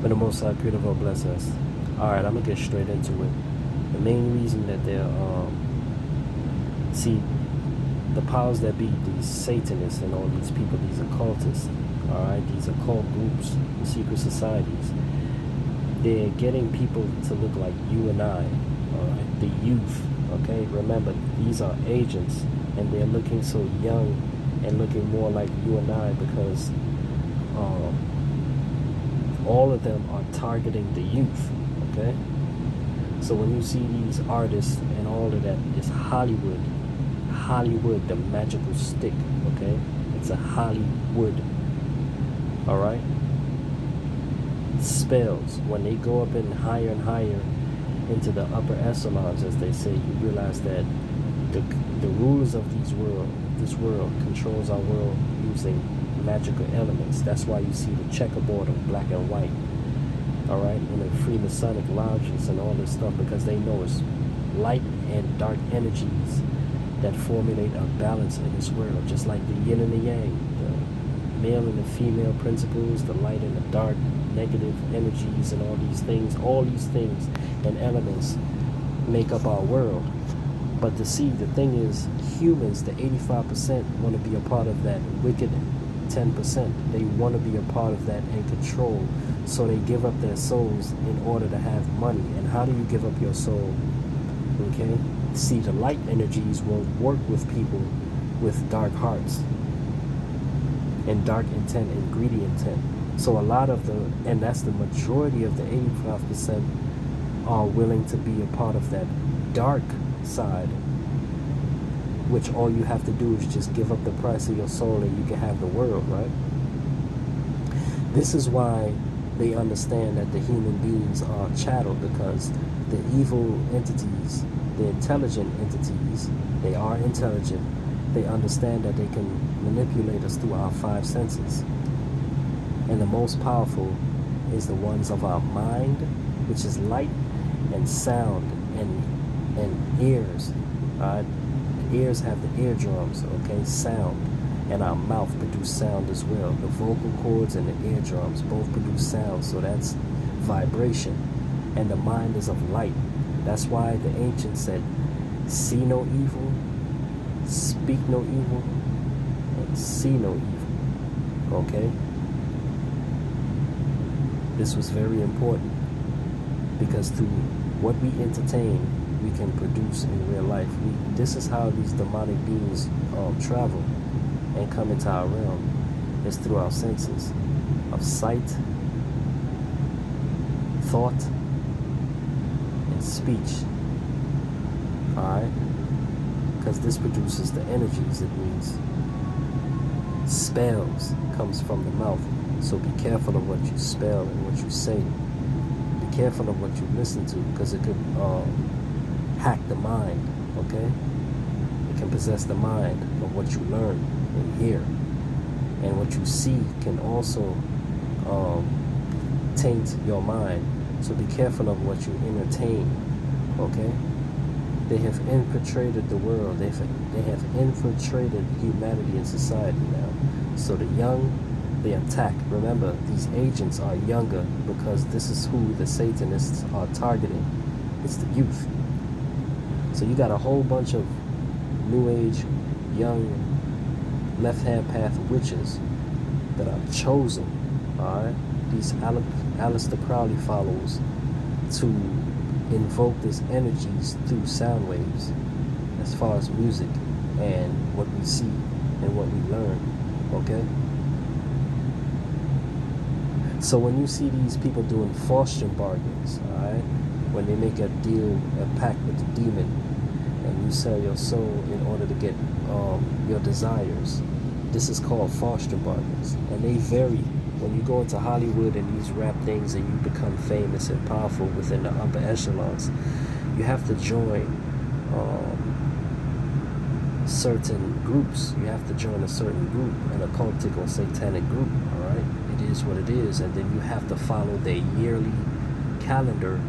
May the Most High Creator will bless us. All right, I'm gonna get straight into it. The main reason that they're see the powers that be, these Satanists and all these people, these occultists, all right, these occult groups, secret societies, they're getting people to look like you and I, all right, the youth. Okay, remember these are agents, and they're looking so young and looking more like you and I because all of them are targeting the youth. Okay, so when you see these artists and all of that, it's Hollywood. Hollywood, the magical stick. Okay, it's a Hollywood. All right, spells. When they go up in higher and higher into the upper echelons, as they say, you realize that the rulers of this world controls our world using magical elements. That's why you see the checkerboard of black and white, all right, in the Freemasonic lodges and all this stuff, because they know it's light and dark energies that formulate a balance in this world, just like the yin and the yang, the male and the female principles, the light and the dark, negative energies, and all these things and elements make up our world. But to see, the thing is, humans, the 85%, want to be a part of that wicked 10%. They want to be a part of that and control, so they give up their souls in order to have money. And how do you give up your soul? Okay, see, the light energies will work with people with dark hearts and dark intent and greedy intent. So a lot of and that's the majority of the 85%, are willing to be a part of that dark side, which all you have to do is just give up the price of your soul and you can have the world, right? This is why they understand that the human beings are chattel, because the evil entities, the intelligent entities, they are intelligent. They understand that they can manipulate us through our five senses. And the most powerful is the ones of our mind, which is light and sound and ears. The ears have the eardrums, okay, sound. And our mouth produce sound as well. The vocal cords and the eardrums both produce sound, so that's vibration. And the mind is of light. That's why the ancients said, see no evil, speak no evil, and see no evil. Okay? This was very important, because through what we entertain, we can produce in real life. This is how these demonic beings travel and come into our realm. It's through our senses of sight, thought, and speech. Alright? Because this produces the energies. It means spells comes from the mouth. So be careful of what you spell and what you say. Be careful of what you listen to, because it could hack the mind, okay? It can possess the mind of what you learn and hear. And what you see can also taint your mind. So be careful of what you entertain, okay? They have infiltrated the world. They have infiltrated humanity and society now. So the young, they attack. Remember, these agents are younger, because this is who the Satanists are targeting. It's the youth. So you got a whole bunch of new age, young, left-hand path witches that are chosen, all right? These Aleister Crowley followers, to invoke these energies through sound waves, as far as music and what we see and what we learn, okay? So when you see these people doing fortune bargains, all right, when they make a deal, a pact with the demon, and you sell your soul in order to get your desires, this is called fortune bargains. And they vary. When you go into Hollywood and these rap things and you become famous and powerful within the upper echelons, you have to join certain groups. You have to join a certain group, an occultic or satanic group, all right? It is what it is. And then you have to follow their yearly calendar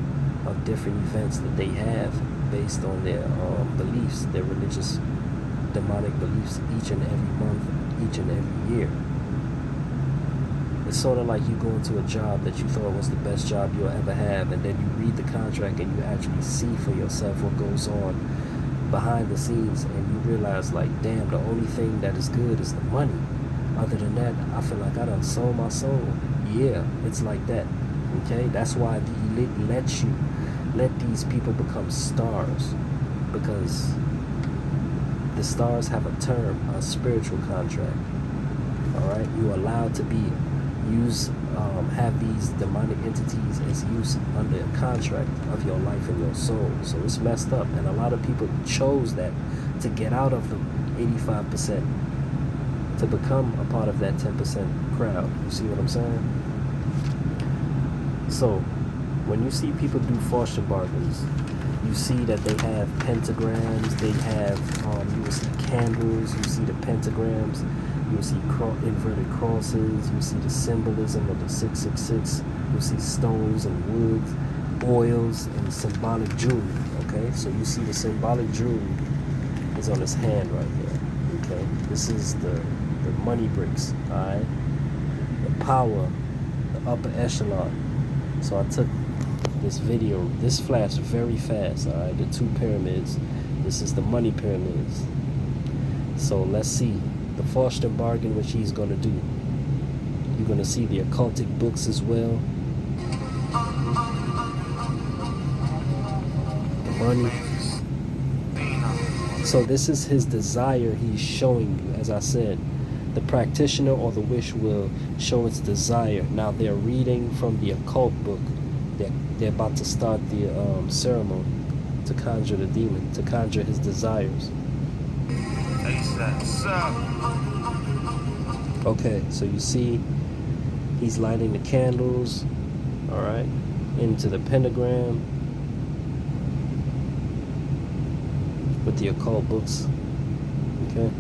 of different events that they have based on their beliefs, their religious demonic beliefs, each and every month, each and every year. It's sort of like you go into a job that you thought was the best job you'll ever have, and then you read the contract and you actually see for yourself what goes on behind the scenes, and you realize, like, damn, the only thing that is good is the money. Other than that, I feel like I done sold my soul. Yeah, it's like that. Okay, that's why the elite let these people become stars, because the stars have a term, a spiritual contract. All right, you're allowed to have these demonic entities as use under a contract of your life and your soul. So it's messed up, and a lot of people chose that to get out of the 85%, to become a part of that 10% crowd. You see what I'm saying? So when you see people do fortune bargains, you see that they have pentagrams, they have, you will see candles, you see the pentagrams, you will see inverted crosses, you see the symbolism of the 666, you see stones and woods, oils, and symbolic jewelry. Okay, so you see the symbolic jewelry is on his hand right here. Okay, this is the money bricks. All right, the power, the upper echelon. So I took this video, this flashed very fast. All right, the two pyramids. This is the money pyramids. So let's see the fortune bargain which he's gonna do. You're gonna see the occultic books as well. The money. So this is his desire he's showing you. As I said, the practitioner or the wish will show its desire. Now they're reading from the occult book. They're about to start the ceremony to conjure the demon, to conjure his desires. Okay, so you see he's lighting the candles, all right, into the pentagram with the occult books. Okay.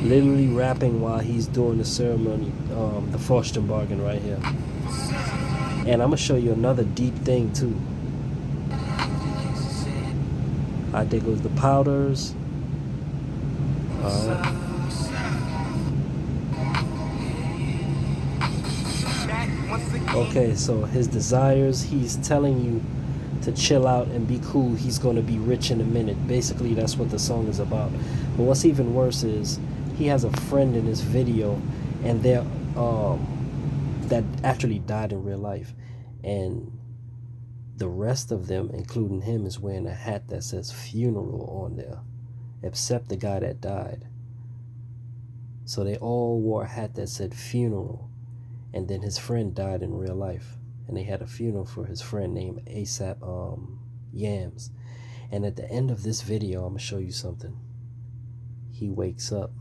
Literally rapping while he's doing the ceremony, the fortune bargain right here. And I'm gonna show you another deep thing too. Alright, there goes the powders. Alright. Okay, so his desires, he's telling you to chill out and be cool. He's gonna be rich in a minute. Basically, that's what the song is about. But what's even worse is he has a friend in his video, and they're that actually died in real life, and the rest of them, including him, is wearing a hat that says funeral on there, except the guy that died. So they all wore a hat that said funeral, and then his friend died in real life, and they had a funeral for his friend named ASAP Yams. And at the end of this video, I'm gonna show you something. He wakes up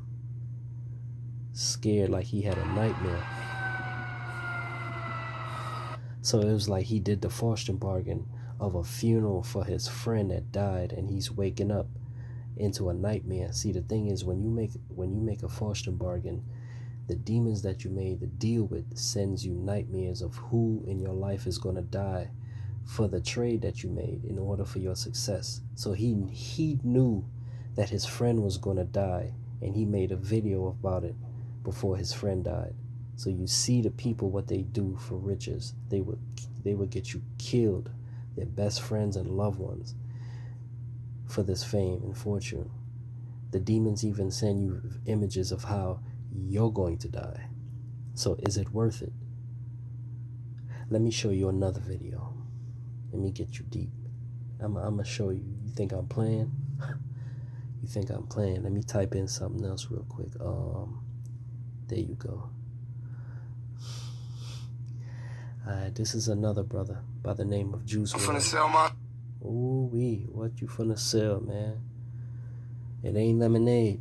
scared, like he had a nightmare. So it was like he did the fortune bargain of a funeral for his friend that died, and he's waking up into a nightmare. See, the thing is, when you make a fortune bargain, the demons that you made the deal with sends you nightmares of who in your life is going to die for the trade that you made in order for your success. So he knew that his friend was going to die, and he made a video about it before his friend died. So you see the people, what they do for riches. They would get you killed, their best friends and loved ones, for this fame and fortune. The demons even send you images of how you're going to die. So is it worth it? Let me show you another video. Let me get you deep. I'm gonna show you. You think I'm playing? You think I'm playing? Let me type in something else real quick. There you go. Alright, this is another brother by the name of Juice WRLD. Finna sell my. Ooh wee, what you finna sell, man? It ain't lemonade.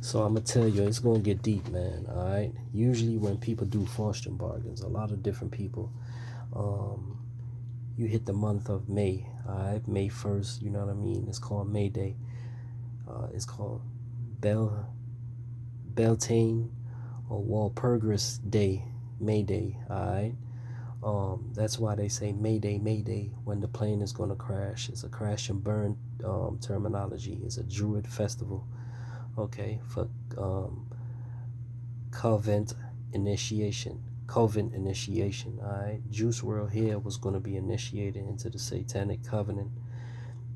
So I'm gonna tell you, it's gonna get deep, man. Alright. Usually when people do fortune bargains, a lot of different people, you hit the month of May, alright, May 1st, you know what I mean? It's called May Day. It's called Beltane or Walpurgis Day, May Day, alright. That's why they say Mayday, Mayday when the plane is going to crash. It's a crash and burn terminology. It's a Druid festival, okay, for Covent initiation. Covent initiation, all right. Juice World here was going to be initiated into the Satanic Covenant,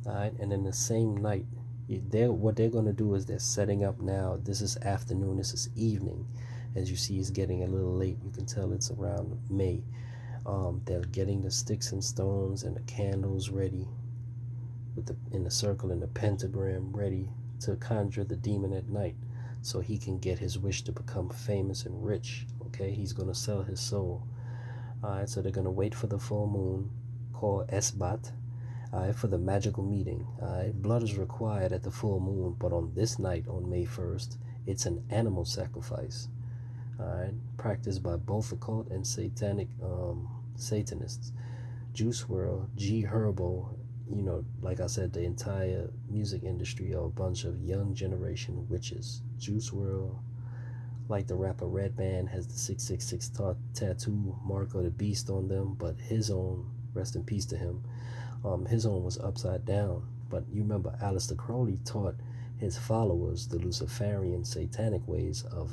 all right. And in the same night, what they're going to do is they're setting up now. This is afternoon. This is evening. As you see, it's getting a little late. You can tell it's around May. They're getting the sticks and stones and the candles ready, with in the circle and the pentagram ready to conjure the demon at night, so he can get his wish to become famous and rich. Okay, he's gonna sell his soul. All right, so they're gonna wait for the full moon, called Esbat. All right, for the magical meeting. All right, blood is required at the full moon, but on this night, on May 1st, it's an animal sacrifice. All right, practiced by both occult and satanic Satanists. Juice World, G Herbo, like I said, the entire music industry are a bunch of young generation witches. Juice World, like the rapper Redman, has the 666 tattoo mark of the beast on them, but his own, rest in peace to him, his own was upside down. But you remember Aleister Crowley taught his followers the Luciferian satanic ways of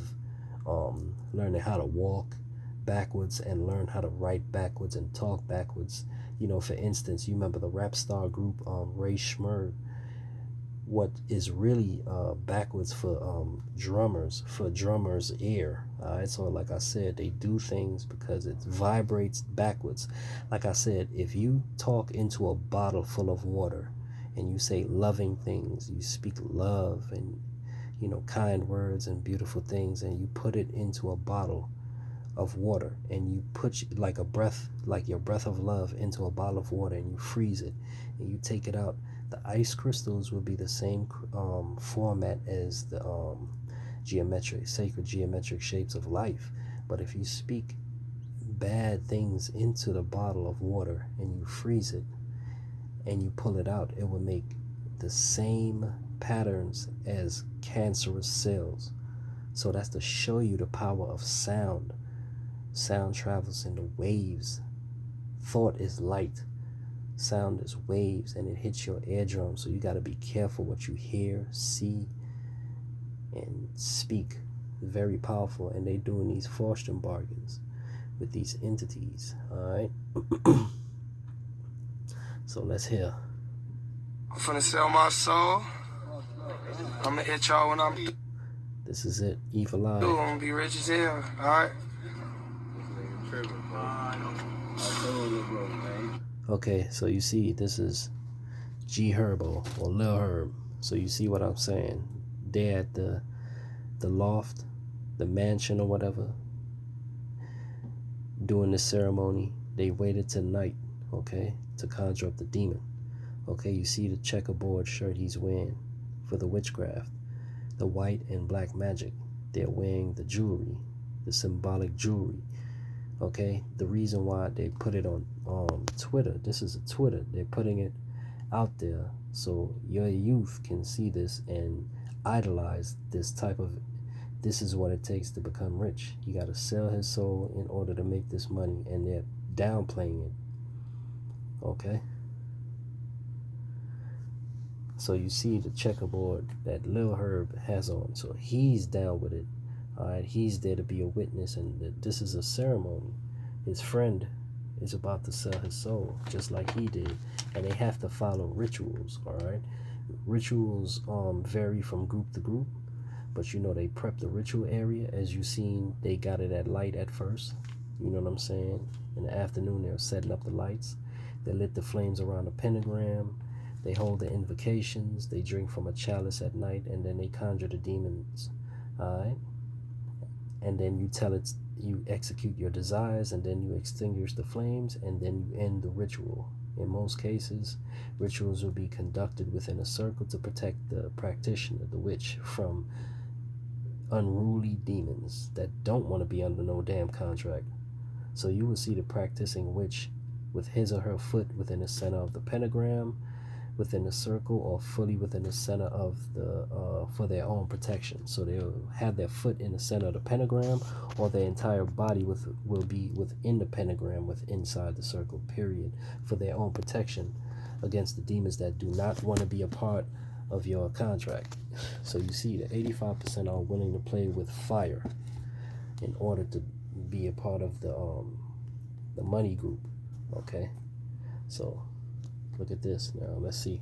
learning how to walk backwards and learn how to write backwards and talk backwards. For instance, you remember the rap star group Ray Schmurd. What is really backwards for drummers' ear. Alright, so like I said, they do things because it vibrates backwards. Like I said, if you talk into a bottle full of water and you say loving things, you speak love and kind words and beautiful things, and you put it into a bottle of water and you put like your breath of love into a bottle of water and you freeze it and you take it out, the ice crystals will be the same format as the sacred geometric shapes of life. But if you speak bad things into the bottle of water and you freeze it and you pull it out, it will make the same patterns as cancerous cells. So that's to show you the power of sound. Sound travels in the waves. Thought is light. Sound is waves, and it hits your eardrum. So you got to be careful what you hear, see, and speak. Very powerful. And they doing these fortune bargains with these entities. All right. So let's hear. I'm finna sell my soul. I'm gonna hit y'all when I'm. This is it. Evil Eye. I'm gonna be rich as hell. All right. Okay, so you see, this is G Herbo or Lil Herb. So you see what I'm saying? They're at the loft, the mansion or whatever, doing the ceremony. They waited till night, okay, to conjure up the demon. Okay, you see the checkerboard shirt he's wearing for the witchcraft, the white and black magic. They're wearing the jewelry, the symbolic jewelry. Okay, the reason why they put it on Twitter, this is a Twitter, they're putting it out there so your youth can see this and idolize this is what it takes to become rich. You got to sell his soul in order to make this money, and they're downplaying it. Okay, so you see the checkerboard that Lil Herb has on, so he's down with it. All right, he's there to be a witness, and this is a ceremony. His friend is about to sell his soul, just like he did, and they have to follow rituals. All right, rituals vary from group to group, but they prep the ritual area. As you seen, they got it at light at first. You know what I'm saying? In the afternoon, they're setting up the lights. They lit the flames around the pentagram. They hold the invocations. They drink from a chalice at night, and then they conjure the demons. All right. And then you execute your desires, and then you extinguish the flames, and then you end the ritual. In most cases, rituals will be conducted within a circle to protect the practitioner, the witch, from unruly demons that don't want to be under no damn contract. So you will see the practicing witch with his or her foot within the center of the pentagram, within the circle or fully within the center of the for their own protection. So they'll have their foot in the center of the pentagram, or their entire body will be within the pentagram, inside the circle, period, for their own protection against the demons that do not want to be a part of your contract. So you see, the 85% are willing to play with fire in order to be a part of the money group. Okay, so look at this now. Let's see.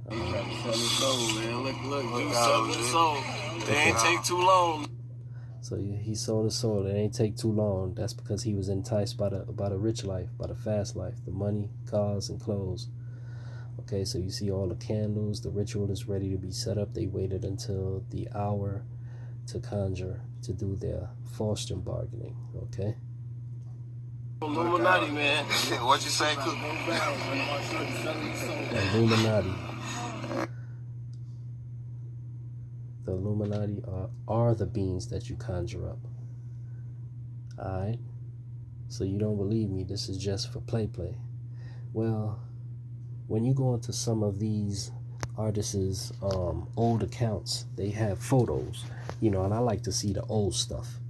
Man, look, you sold his soul. It ain't take too long. So he sold his soul. It ain't take too long. That's because he was enticed by the rich life, by the fast life, the money, cars, and clothes. Okay, so you see all the candles. The ritual is ready to be set up. They waited until the hour to conjure, to do their fortune bargaining. Okay. Illuminati, man. What you say, Cook? Illuminati. The Illuminati are the beings that you conjure up. Alright? So you don't believe me, this is just for play. Well, when you go into some of these artists' old accounts, they have photos, and I like to see the old stuff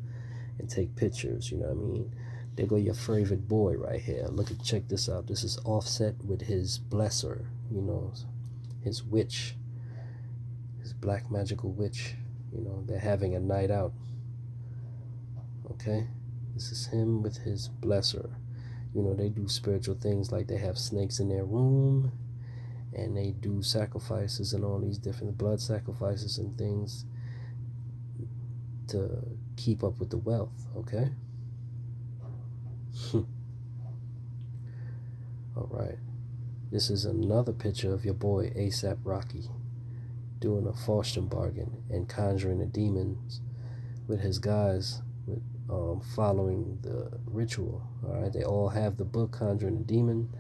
and take pictures, you know what I mean? There go your favorite boy right here. Check this out. This is Offset with his blesser, his witch, his black magical witch. They're having a night out. Okay? This is him with his blesser. They do spiritual things, like they have snakes in their room, and they do sacrifices and all these different blood sacrifices and things to keep up with the wealth. Okay? Alright, this is another picture of your boy ASAP Rocky doing a fortune bargain and conjuring the demons with his guys, following the ritual. Alright, they all have the book Conjuring the Demon.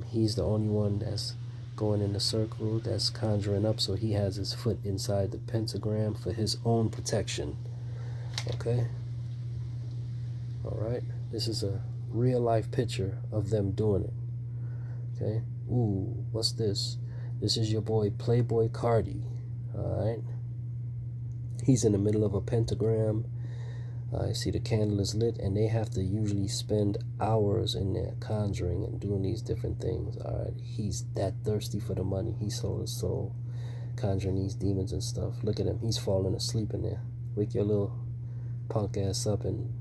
He's the only one that's going in the circle, that's conjuring up, so he has his foot inside the pentagram for his own protection. Okay? Alright, this is a real life picture of them doing it. Okay? Ooh, what's this? This is your boy Playboy Cardi. Alright? He's in the middle of a pentagram. I see the candle is lit, and they have to usually spend hours in there conjuring and doing these different things. Alright? He's that thirsty for the money. He sold his soul conjuring these demons and stuff. Look at him. He's falling asleep in there. Wake your little punk ass up and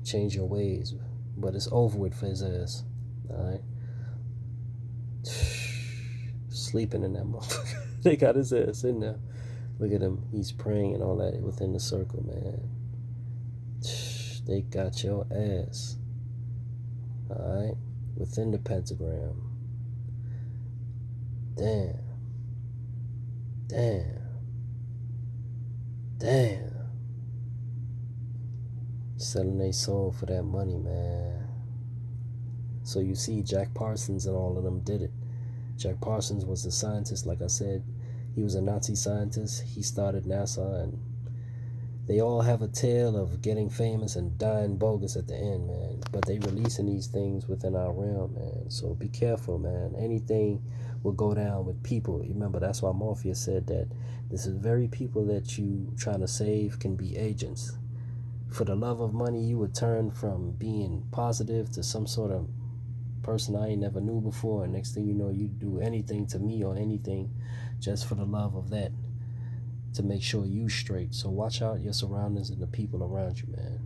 change your ways. But it's over with for his ass. Alright? Sleeping in that motherfucker. They got his ass in there. Look at him. He's praying and all that within the circle, man. They got your ass. Alright? Within the pentagram. Damn. Selling their soul for that money, man. So you see, Jack Parsons and all of them did it. Jack Parsons was a scientist, like I said. He was a Nazi scientist. He started NASA, and they all have a tale of getting famous and dying bogus at the end, man. But they releasing these things within our realm, man. So be careful, man. Anything will go down with people. Remember, that's why Morpheus said that this is very people that you trying to save can be agents. For the love of money, you would turn from being positive to some sort of person I ain't never knew before, and next thing you know, you do anything to me or anything just for the love of that, to make sure you straight. So watch out your surroundings and the people around you, man.